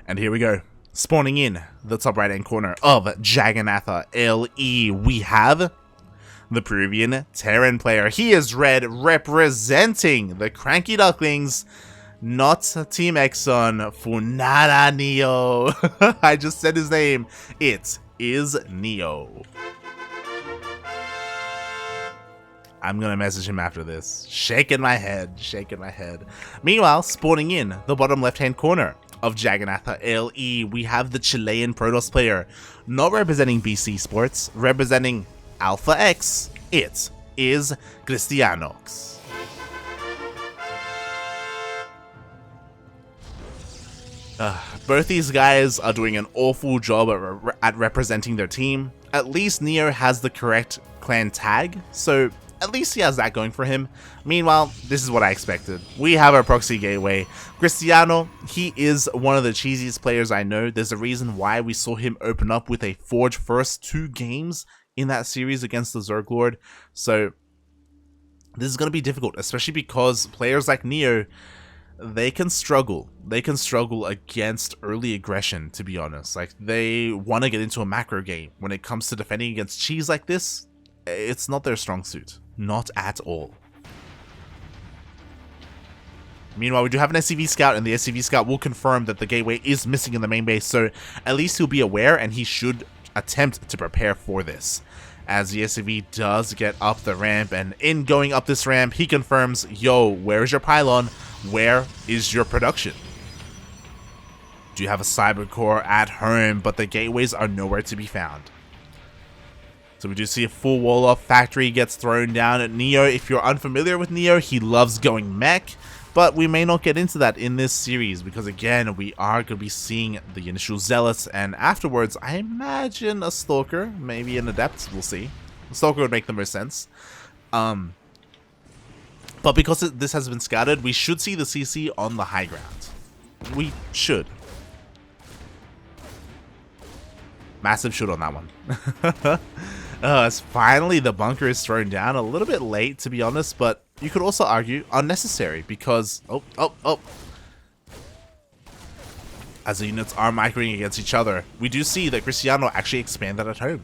And here we go. Spawning in the top right hand corner of Jagannatha LE, we have the Peruvian Terran player. He is red, representing the CranKy Ducklings, not Team Exxon, Funada NeO. I just said his name. It is NeO. I'm gonna message him after this. Shaking my head, shaking my head. Meanwhile, spawning in the bottom left-hand corner of Jagannatha LE, we have the Chilean Protoss player, not representing BC Sports, representing Alpha X. It is CristianoX. Both these guys are doing an awful job at representing their team. At least NeO has the correct clan tag, so at least he has that going for him. Meanwhile, this is what I expected. We have our proxy gateway. Cristiano, he is one of the cheesiest players I know. There's a reason why we saw him open up with a Forge first 2 games in that series against the Zerg Lord. So this is going to be difficult, especially because players like NeO, they can struggle. They can struggle against early aggression, to be honest. Like, they want to get into a macro game. When it comes to defending against cheese like this, it's not their strong suit. Not at all. Meanwhile, we do have an SCV scout, and the SCV scout will confirm that the gateway is missing in the main base, so at least he'll be aware, and he should attempt to prepare for this. As the SCV does get up the ramp, and in going up this ramp, he confirms, yo, where is your pylon? Where is your production? Do you have a cyber core at home? But the gateways are nowhere to be found. So we do see a full wall off factory gets thrown down at NeO. If you're unfamiliar with NeO, he loves going mech, but we may not get into that in this series because, again, we are going to be seeing the initial zealots, and afterwards I imagine a stalker, maybe an adept. We'll see. A stalker would make the most sense. But because this has been scouted, we should see the CC on the high ground. We should. Massive should on that one. As finally the bunker is thrown down. A little bit late, to be honest, but you could also argue unnecessary because... Oh. As the units are microing against each other, we do see that Cristiano actually expanded at home.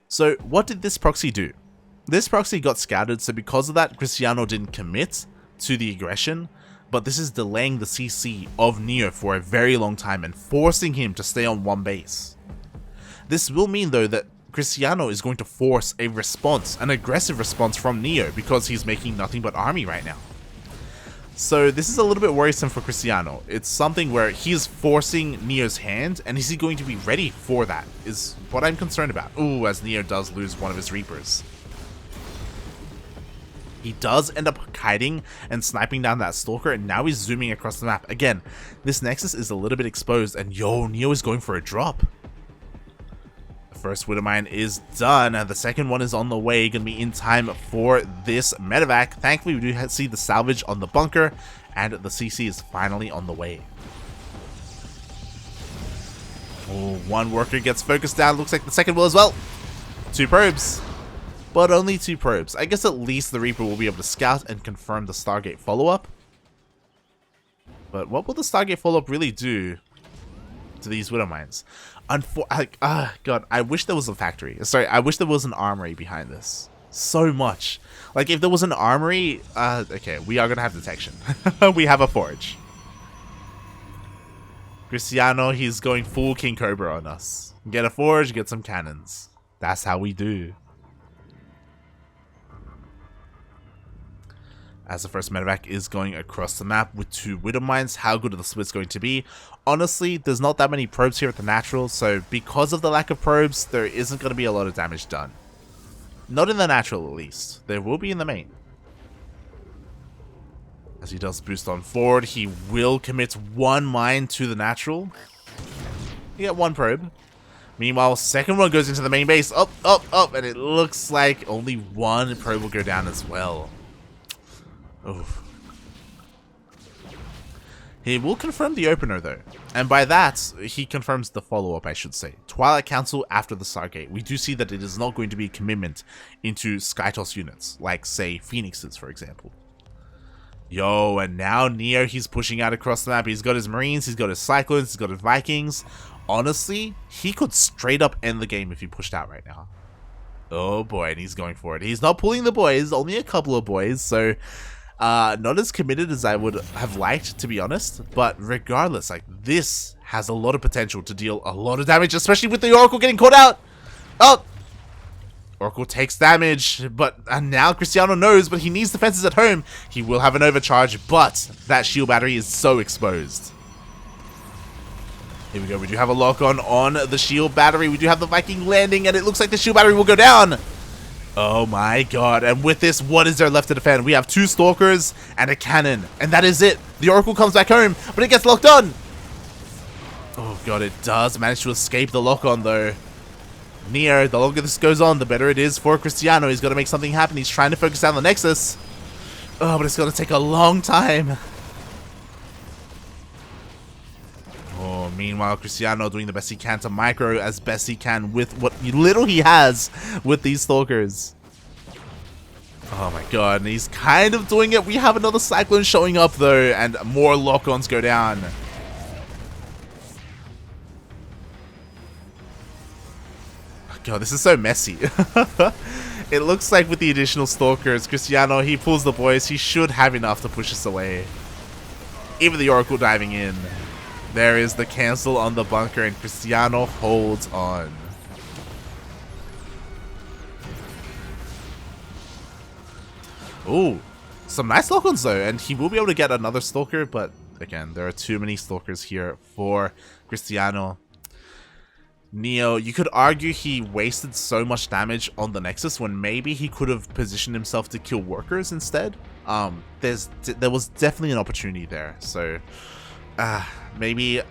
So what did this proxy do? This proxy got scouted, so because of that, Cristiano didn't commit to the aggression, but this is delaying the CC of NeO for a very long time and forcing him to stay on one base. This will mean, though, that Cristiano is going to force a response, an aggressive response from NeO, because he's making nothing but army right now. So this is a little bit worrisome for Cristiano. It's something where he's forcing NeO's hand, and is he going to be ready for that, is what I'm concerned about. Ooh, as NeO does lose one of his Reapers. He does end up kiting and sniping down that stalker, and now he's zooming across the map. Again, this Nexus is a little bit exposed, and yo, NeO is going for a drop. The first Widowmine is done, and the second one is on the way, gonna be in time for this medevac. Thankfully, we do see the salvage on the bunker, and the CC is finally on the way. Oh, one worker gets focused down, looks like the second will as well. 2 probes. But only 2 probes. I guess at least the Reaper will be able to scout and confirm the Stargate follow-up. But what will the Stargate follow-up really do to these Widowmines? God, I wish there was a factory. Sorry, I wish there was an armory behind this. So much. Like, if there was an armory... okay, we are going to have detection. We have a forge. Cristiano, he's going full King Cobra on us. Get a forge, get some cannons. That's how we do. As the first medevac is going across the map with 2 Widowmines, how good are the splits going to be? Honestly, there's not that many probes here at the natural, so because of the lack of probes, there isn't going to be a lot of damage done. Not in the natural, at least. There will be in the main. As he does boost on forward, he will commit 1 mine to the natural. You get 1 probe. Meanwhile, second one goes into the main base. Up, and it looks like only 1 probe will go down as well. Oof. He will confirm the opener, though. And by that, he confirms the follow-up, I should say. Twilight Council after the Stargate. We do see that it is not going to be a commitment into Skytoss units, like, say, Phoenixes, for example. Yo, and now NeO, he's pushing out across the map. He's got his Marines, he's got his Cyclones, he's got his Vikings. Honestly, he could straight up end the game if he pushed out right now. Oh boy, and he's going for it. He's not pulling the boys, only a couple of boys, so not as committed as I would have liked, to be honest. But regardless, like, this has a lot of potential to deal a lot of damage, especially with the Oracle getting caught out. Oh! Oracle takes damage, but now Cristiano knows, but he needs defenses at home. He will have an overcharge, but that shield battery is so exposed. Here we go. We do have a lock-on on the shield battery. We do have the Viking landing, and it looks like the shield battery will go down. Oh my god. And with this, what is there left to defend? We have 2 Stalkers and a cannon, and that is it. The Oracle comes back home, but it gets locked on. Oh god, it does manage to escape the lock-on, though. NeO, the longer this goes on, the better it is for Cristiano. He's got to make something happen. He's trying to focus down the Nexus. Oh, but it's going to take a long time. Oh, meanwhile, Cristiano doing the best he can to micro as best he can with what little he has with these Stalkers. Oh my god, and he's kind of doing it. We have another Cyclone showing up, though, and more lock-ons go down. God, this is so messy. It looks like with the additional Stalkers, Cristiano, he pulls the boys. He should have enough to push us away. Even the Oracle diving in. There is the cancel on the bunker, and Cristiano holds on. Ooh, some nice lock-ons though, and he will be able to get another Stalker, but again, there are too many Stalkers here for Cristiano. NeO, you could argue he wasted so much damage on the Nexus when maybe he could have positioned himself to kill workers instead. There was definitely an opportunity there, so maybe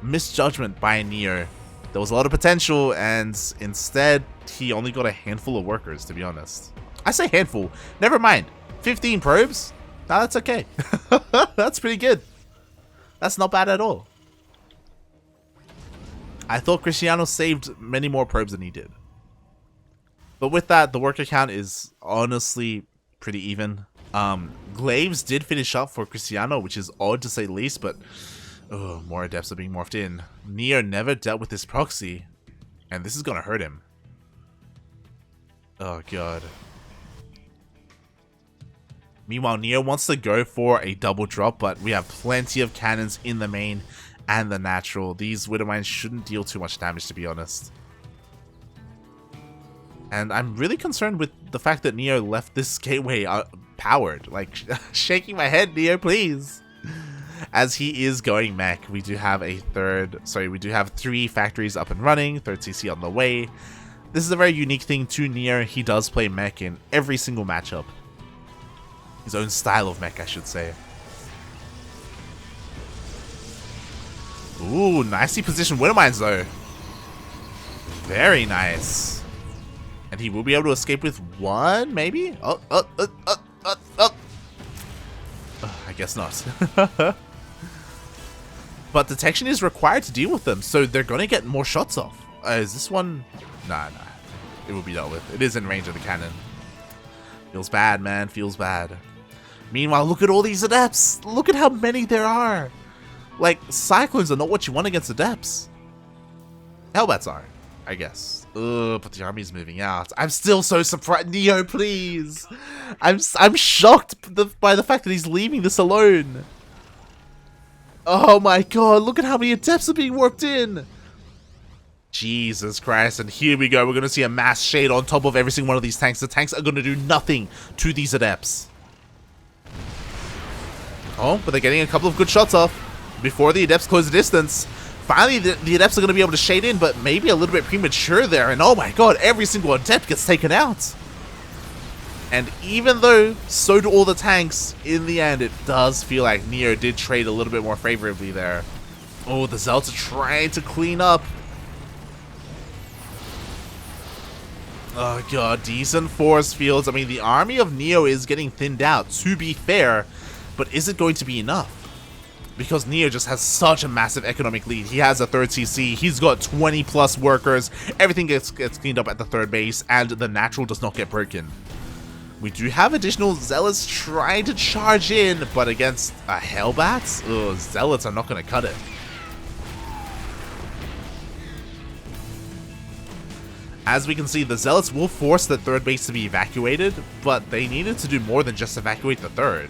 misjudgment by NeO. There was a lot of potential, and instead he only got a handful of workers, to be honest. I say handful, never mind. 15 probes? No, that's okay. That's pretty good. That's not bad at all. I thought Cristiano saved many more probes than he did. But with that, the worker count is honestly pretty even. Glaives did finish up for Cristiano, which is odd to say the least, but more adepts are being morphed in. NeO never dealt with this proxy, and this is gonna hurt him. Oh god. Meanwhile, NeO wants to go for a double drop, but we have plenty of cannons in the main and the natural. These Widowmines shouldn't deal too much damage, to be honest. And I'm really concerned with the fact that NeO left this gateway powered. Like, shaking my head, NeO, please. As he is going mech, we do have we do have 3 factories up and running, 3rd CC on the way. This is a very unique thing to NeO. He does play mech in every single matchup. His own style of mech, I should say. Ooh, nicely positioned Widowmines, though. Very nice. And he will be able to escape with 1, maybe? I guess not. But detection is required to deal with them, so they're going to get more shots off. Is this one? Nah. It will be dealt with. It is in range of the cannon. Feels bad, man. Feels bad. Meanwhile, look at all these adepts. Look at how many there are. Like, Cyclones are not what you want against Adepts. Hellbats are, I guess. Ugh, but the army's moving out. I'm still so surprised. NeO, please. I'm shocked by the fact that he's leaving this alone. Oh my god, look at how many Adepts are being warped in. Jesus Christ, and here we go. We're going to see a mass shade on top of every single one of these tanks. The tanks are going to do nothing to these Adepts. Oh, but they're getting a couple of good shots off before the Adepts close the distance. Finally, the Adepts are going to be able to shade in, but maybe a little bit premature there. And oh my god, every single Adept gets taken out. And even though so do all the tanks, in the end, it does feel like NeO did trade a little bit more favorably there. Oh, the Zealots are trying to clean up. Oh god, decent force fields. I mean, the army of NeO is getting thinned out, to be fair. But is it going to be enough? Because NeO just has such a massive economic lead. He has a 3rd CC, he's got 20 plus workers, everything gets cleaned up at the 3rd base, and the natural does not get broken. We do have additional Zealots trying to charge in, but against a Hellbats? Ugh, Zealots are not going to cut it. As we can see, the Zealots will force the third base to be evacuated, but they needed to do more than just evacuate the third.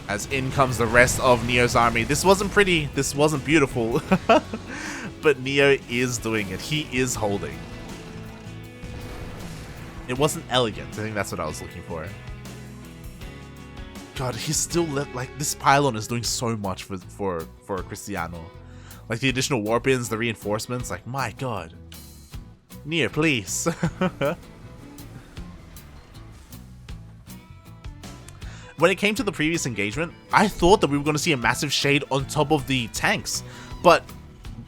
As in comes the rest of NeO's army. This wasn't pretty, this wasn't beautiful, but NeO is doing it. He is holding. It wasn't elegant. I think that's what I was looking for. God, he's still like this pylon is doing so much for Cristiano. Like the additional warp-ins, the reinforcements. Like my God, NeO, please. When it came to the previous engagement, I thought that we were going to see a massive shade on top of the tanks, but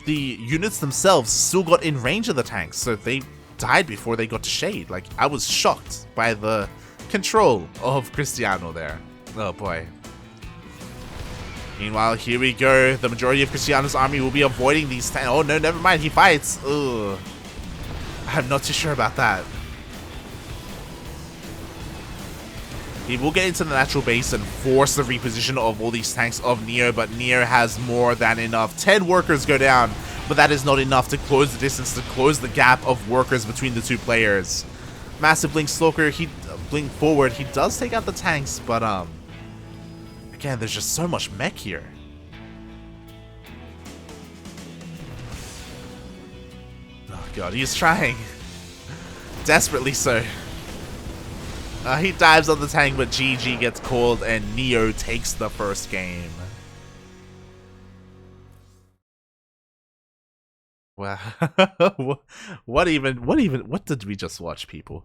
the units themselves still got in range of the tanks, so they died before they got to shade. Like, I was shocked by the control of Cristiano there. Oh boy. Meanwhile, here we go. The majority of Cristiano's army will be avoiding these tanks. Oh no, never mind. He fights. Ugh. I'm not too sure about that. He will get into the natural base and force the reposition of all these tanks of NeO, but NeO has more than enough. 10 workers go down, but that is not enough to close the distance, to close the gap of workers between the two players. Massive Blink Stalker, he blink forward. He does take out the tanks, but again, there's just so much mech here. Oh God, he's trying. Desperately so. He dives on the tank, but GG gets called, and NeO takes the first game. Wow. What did we just watch, people?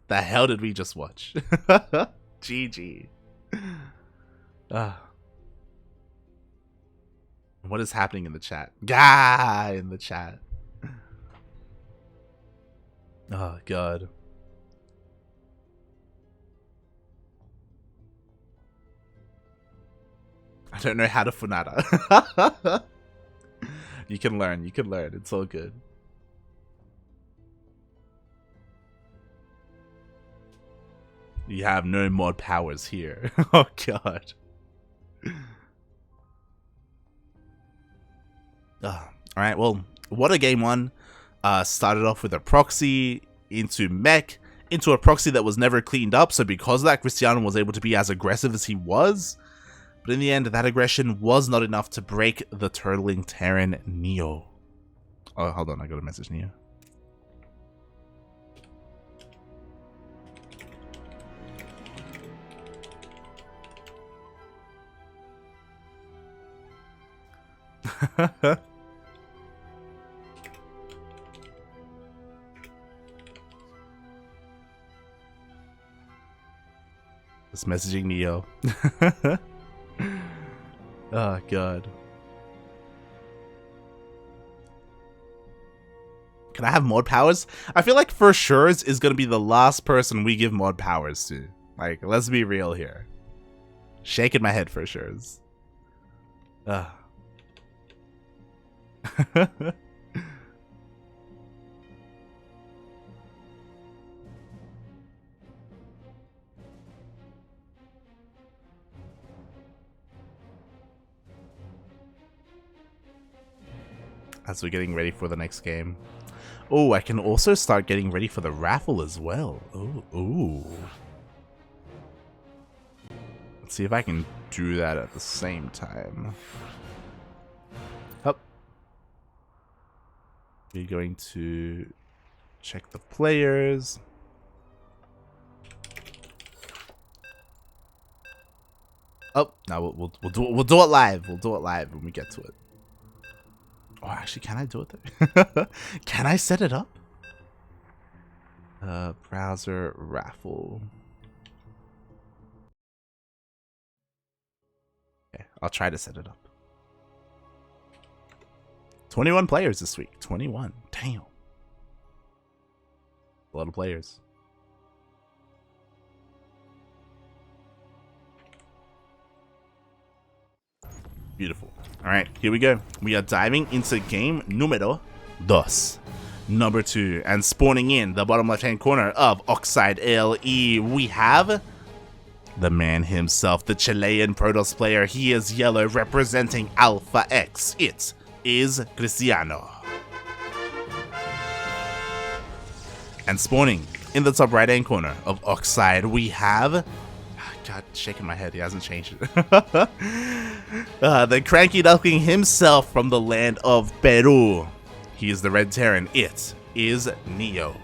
The hell did we just watch? GG. What is happening in the chat? Gah! In the chat. Oh, God. I don't know how to Funata. You can learn, it's all good. You have no mod powers here. Oh God. Alright, well, what a game one. Started off with a proxy, into mech, into a proxy that was never cleaned up, so because of that, Cristiano was able to be as aggressive as he was. But in the end, that aggression was not enough to break the turtling Terran NeO. Oh, hold on, I got a message, NeO. Just messaging NeO. Oh God. Can I have mod powers? I feel like for sure is gonna be the last person we give mod powers to. Like, let's be real here. Shaking my head for sure. As we're getting ready for the next game. Oh, I can also start getting ready for the raffle as well. Ooh. Let's see if I can do that at the same time. Up. We're going to check the players. Oh, no, we'll do it live. We'll do it live when we get to it. Oh, actually, can I do it there? Can I set it up? Browser raffle. Okay, I'll try to set it up. 21 players this week. 21. Damn. A lot of players. Beautiful. Alright, here we go. We are diving into game número 2. number 2. And spawning in the bottom left-hand corner of Oxide LE, we have the man himself, the Chilean Protoss player. He is yellow, representing Alpha X. It is Cristiano. And spawning in the top right-hand corner of Oxide, we have... God, shaking my head, he hasn't changed it. The CranKy Duckling himself from the land of Peru. He is the Red Terran. It is NeO.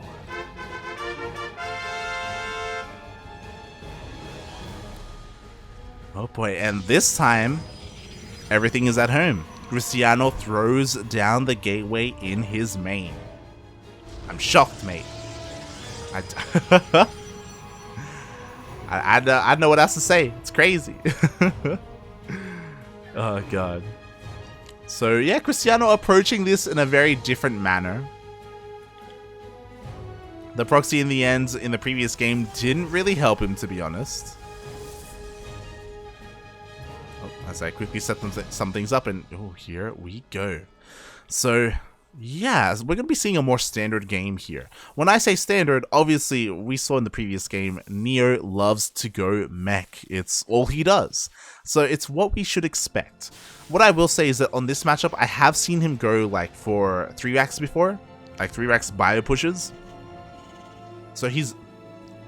Oh boy, and this time, everything is at home. Cristiano throws down the gateway in his main. I'm shocked, mate. I don't know what else to say. It's crazy. Oh god. So yeah, Cristiano approaching this in a very different manner. The proxy in the end in the previous game didn't really help him, to be honest. Oh, as I quickly set some things up, and oh, here we go. So yeah, we're going to be seeing a more standard game here. When I say standard, obviously, we saw in the previous game, NeO loves to go mech. It's all he does. So it's what we should expect. What I will say is that on this matchup, I have seen him go like for 3-racks before, like 3-racks bio pushes. So he's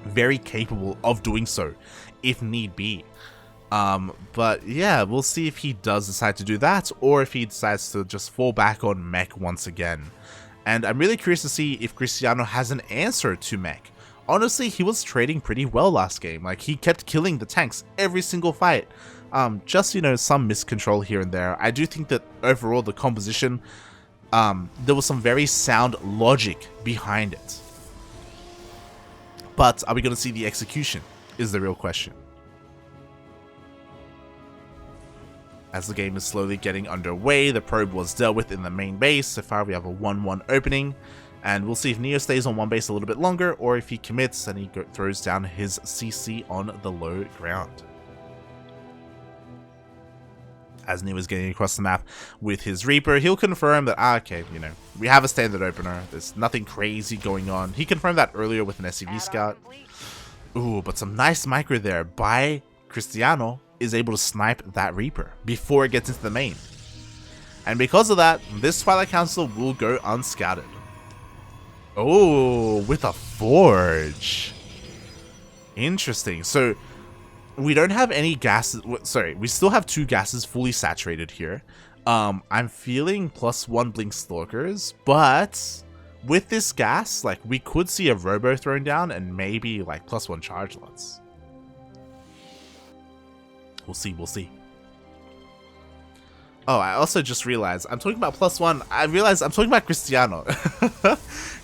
very capable of doing so, if need be. But yeah, we'll see if he does decide to do that, or if he decides to just fall back on mech once again. And I'm really curious to see if Cristiano has an answer to mech. Honestly, he was trading pretty well last game. Like, he kept killing the tanks every single fight. Just, you know, some miscontrol here and there. I do think that overall the composition, there was some very sound logic behind it. But are we going to see the execution is the real question. As the game is slowly getting underway, the probe was dealt with in the main base. So far we have a 1-1 opening, and we'll see if NeO stays on one base a little bit longer, or if he commits and he throws down his CC on the low ground. As NeO is getting across the map with his Reaper, he'll confirm that, okay, you know, we have a standard opener. There's nothing crazy going on. He confirmed that earlier with an SCV scout. Ooh, but some nice micro there by Cristiano. Is able to snipe that Reaper before it gets into the main. And because of that, this Twilight Council will go unscouted. Oh, with a Forge. Interesting. So, we don't have any gases. Sorry, we still have 2 gases fully saturated here. I'm feeling +1 Blink Stalkers, but with this gas, like, we could see a Robo thrown down and maybe like +1 Charge Lots. We'll see, we'll see. Oh, I also just realized, I'm talking about +1, I realized I'm talking about Cristiano.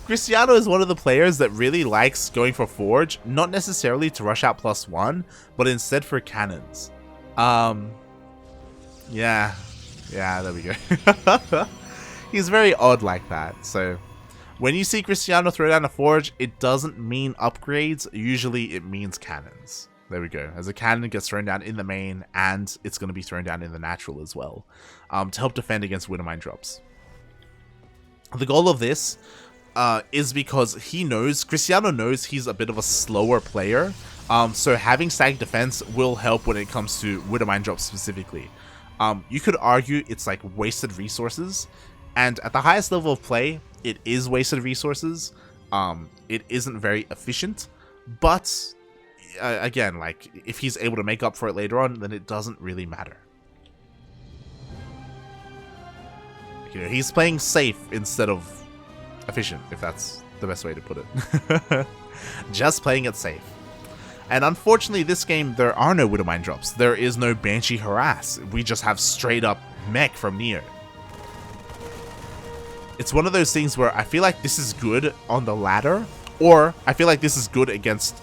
Cristiano is one of the players that really likes going for Forge, not necessarily to rush out +1, but instead for cannons. Yeah, there we go. He's very odd like that, so when you see Cristiano throw down a Forge, it doesn't mean upgrades, usually it means cannons. There we go. As a cannon gets thrown down in the main, and it's going to be thrown down in the natural as well, to help defend against Widowmine drops. The goal of this is because Cristiano knows he's a bit of a slower player, so having static defense will help when it comes to Widowmine drops specifically. You could argue it's like wasted resources, and at the highest level of play, it is wasted resources. It isn't very efficient, but again, like, if he's able to make up for it later on, then it doesn't really matter. You know, he's playing safe instead of efficient, if that's the best way to put it. Just playing it safe. And unfortunately, this game, there are no Widowmine drops. There is no Banshee Harass. We just have straight up mech from NeO. It's one of those things where I feel like this is good on the ladder, or I feel like this is good against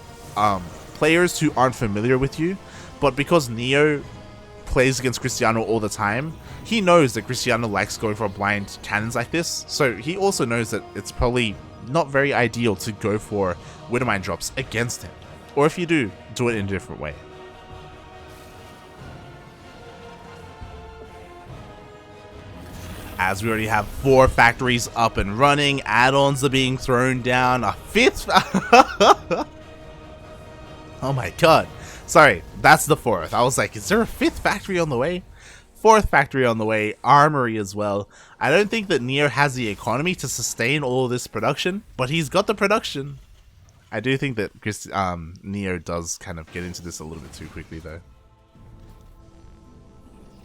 players who aren't familiar with you, but because NeO plays against Cristiano all the time, he knows that Cristiano likes going for blind cannons like this, so he also knows that it's probably not very ideal to go for Widowmine drops against him, or if you do it in a different way. As we already have 4 factories up and running, add-ons are being thrown down, a 5th... Oh my god. Sorry, that's the 4th. I was like, is there a 5th factory on the way? 4th factory on the way, armory as well. I don't think that NeO has the economy to sustain all of this production, but he's got the production. I do think that NeO does kind of get into this a little bit too quickly though.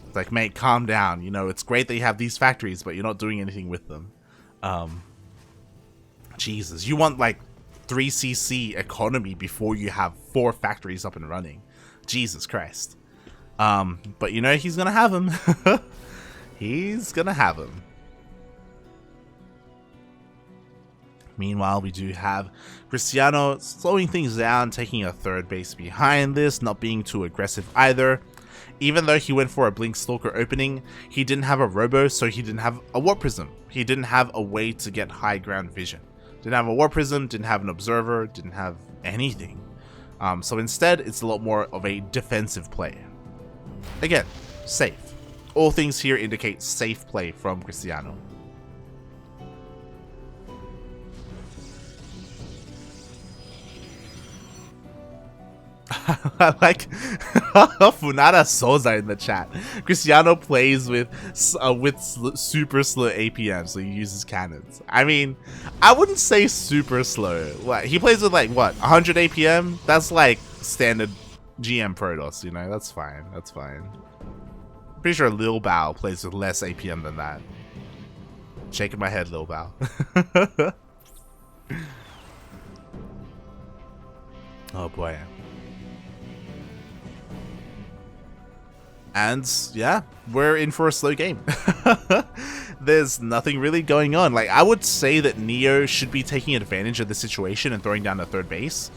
It's like, mate, calm down. You know, it's great that you have these factories, but you're not doing anything with them. Jesus, you want like 3cc economy before you have 4 factories up and running. Jesus Christ. But you know, he's gonna have him. He's gonna have him. Meanwhile, we do have Cristiano slowing things down, taking a 3rd base behind this, not being too aggressive either. Even though he went for a Blink Stalker opening, he didn't have a Robo, so he didn't have a Warp Prism. He didn't have a way to get high ground vision. Didn't have a Warp Prism, didn't have an Observer, didn't have anything. So instead, it's a lot more of a defensive play. Again, safe. All things here indicate safe play from Cristiano. I like Funada Soza in the chat. Cristiano plays with super slow APM, so he uses cannons. I mean, I wouldn't say super slow. What, he plays with like what, 100 APM? That's like standard GM Protoss, you know. That's fine. That's fine. Pretty sure Lil Bao plays with less APM than that. Shaking my head, Lil Bao. Oh boy. And yeah, we're in for a slow game. There's nothing really going on. Like, I would say that NeO should be taking advantage of the situation and throwing down the 3rd base.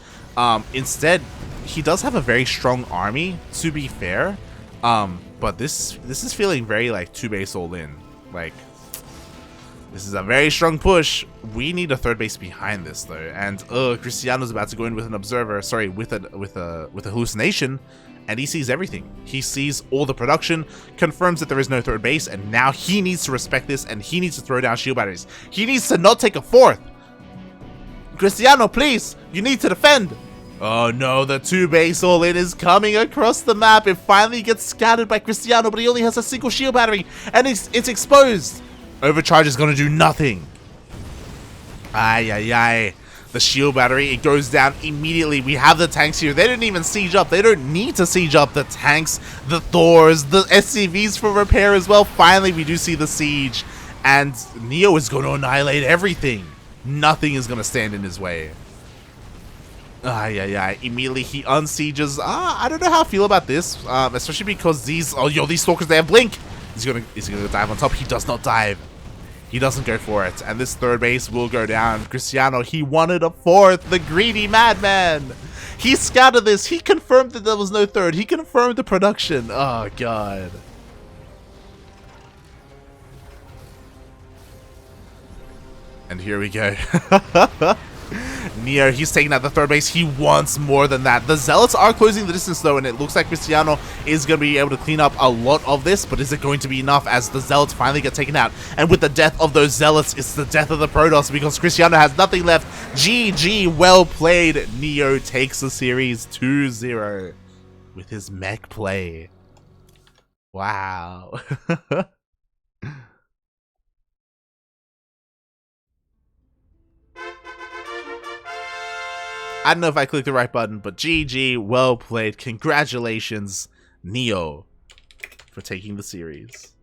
Instead, he does have a very strong army, to be fair. But this is feeling very like 2 base all in. Like, this is a very strong push. We need a 3rd base behind this though. And Cristiano's about to go in with an observer. Sorry, with a hallucination. And he sees everything. He sees all the production, confirms that there is no 3rd base, and now he needs to respect this, and he needs to throw down shield batteries. He needs to not take a 4th. Cristiano, please, you need to defend. Oh no, the 2 base all-in is coming across the map. It finally gets scattered by Cristiano, but he only has a single shield battery, and it's exposed. Overcharge is gonna do nothing. Ay, ay, ay. The shield battery, it goes down immediately. We have the tanks here. They didn't even siege up. They don't need to siege up. The tanks, the Thors, the SCVs for repair as well. Finally, we do see the siege. And NeO is going to annihilate everything. Nothing is going to stand in his way. Ay, ay, ay. Immediately, he unsieges. I don't know how I feel about this. Especially because these Stalkers, they have Blink. Is he gonna dive on top? He does not dive. He doesn't go for it, and this 3rd base will go down. Cristiano, he wanted a 4th, the greedy madman. He scouted this. He confirmed that there was no 3rd. He confirmed the production. Oh, God. And here we go. NeO, he's taking out the 3rd base. He wants more than that. The Zealots are closing the distance though, and it looks like Cristiano is going to be able to clean up a lot of this, but is it going to be enough as the Zealots finally get taken out? And with the death of those Zealots, it's the death of the Protoss because Cristiano has nothing left. GG, well played. NeO takes the series 2-0 with his mech play. Wow. I don't know if I clicked the right button, but GG, well played. Congratulations, NeO, for taking the series.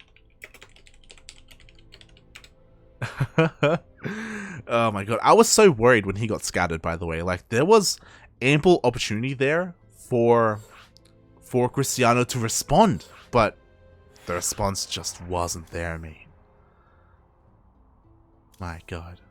Oh my god, I was so worried when he got scattered, by the way. Like, there was ample opportunity there for Cristiano to respond, but the response just wasn't there, mate. My god.